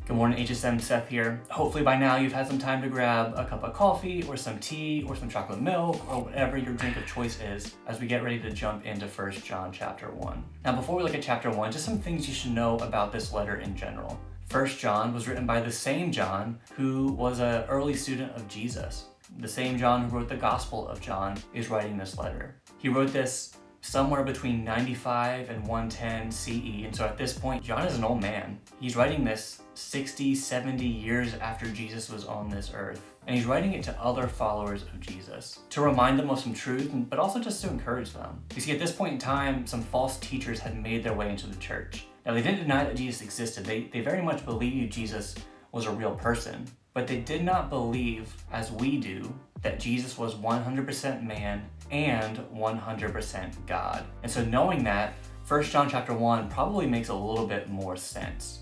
Good morning, HSM. Seth here. Hopefully by now you've had some time to grab a cup of coffee or some tea or some chocolate milk or whatever your drink of choice is as we get ready to jump into 1 John chapter 1. Now before we look at chapter 1, just some things you should know about this letter in general. 1 John was written by the same John who was an early student of Jesus. The same John who wrote the Gospel of John is writing this letter. He wrote this somewhere between 95 and 110 CE, and so at this point, John is an old man. He's writing this 60, 70 years after Jesus was on this earth, and he's writing it to other followers of Jesus to remind them of some truth, but also just to encourage them. You see, at this point in time, some false teachers had made their way into the church. Now, they didn't deny that Jesus existed. They very much believed Jesus was a real person, but they did not believe, as we do, that Jesus was 100% man and 100% God. And so knowing that, 1 John chapter 1 probably makes a little bit more sense.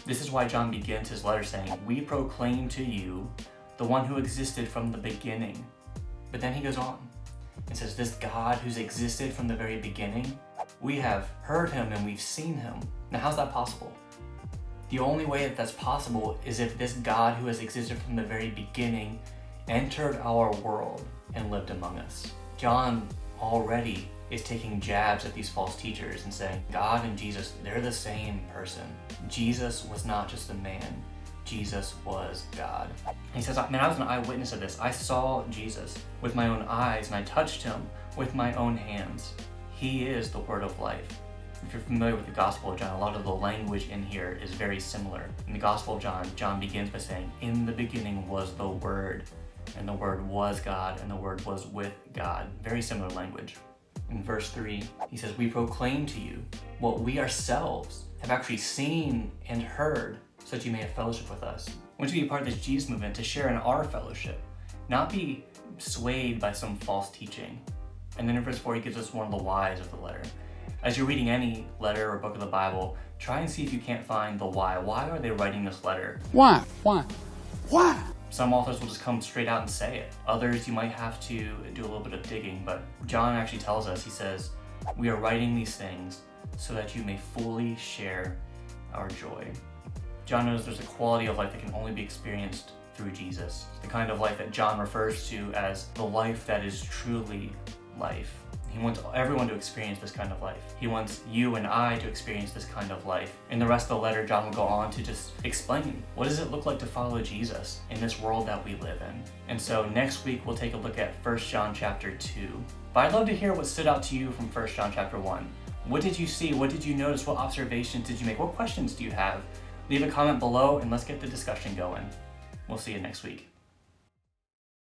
This is why John begins his letter saying, "We proclaim to you the one who existed from the beginning." But then he goes on and says, this God who's existed from the very beginning, we have heard him and we've seen him. Now, how's that possible? The only way that that's possible is if this God who has existed from the very beginning entered our world and lived among us. John already is taking jabs at these false teachers and saying, God and Jesus, they're the same person. Jesus was not just a man. Jesus was God. And he says, man, I was an eyewitness of this. I saw Jesus with my own eyes and I touched him with my own hands. He is the word of life. If you're familiar with the Gospel of John, a lot of the language in here is very similar. In the Gospel of John, John begins by saying, in the beginning was the Word, and the Word was God, and the Word was with God. Very similar language. In verse 3, he says, we proclaim to you what we ourselves have actually seen and heard, so that you may have fellowship with us. I want you to be a part of this Jesus movement, to share in our fellowship, not be swayed by some false teaching. And then in verse 4, he gives us one of the whys of the letter. As you're reading any letter or book of the Bible, try and see if you can't find the why. Why are they writing this letter? Why? Some authors will just come straight out and say it. Others, you might have to do a little bit of digging, but John actually tells us, he says, we are writing these things so that you may fully share our joy. John knows there's a quality of life that can only be experienced through Jesus. The kind of life that John refers to as the life that is truly life. He wants everyone to experience this kind of life. He wants you and I to experience this kind of life. In the rest of the letter, John will go on to just explain, what does it look like to follow Jesus in this world that we live in? And so next week, we'll take a look at 1 John chapter 2. But I'd love to hear what stood out to you from 1 John chapter 1. What did you see? What did you notice? What observations did you make? What questions do you have? Leave a comment below and let's get the discussion going. We'll see you next week.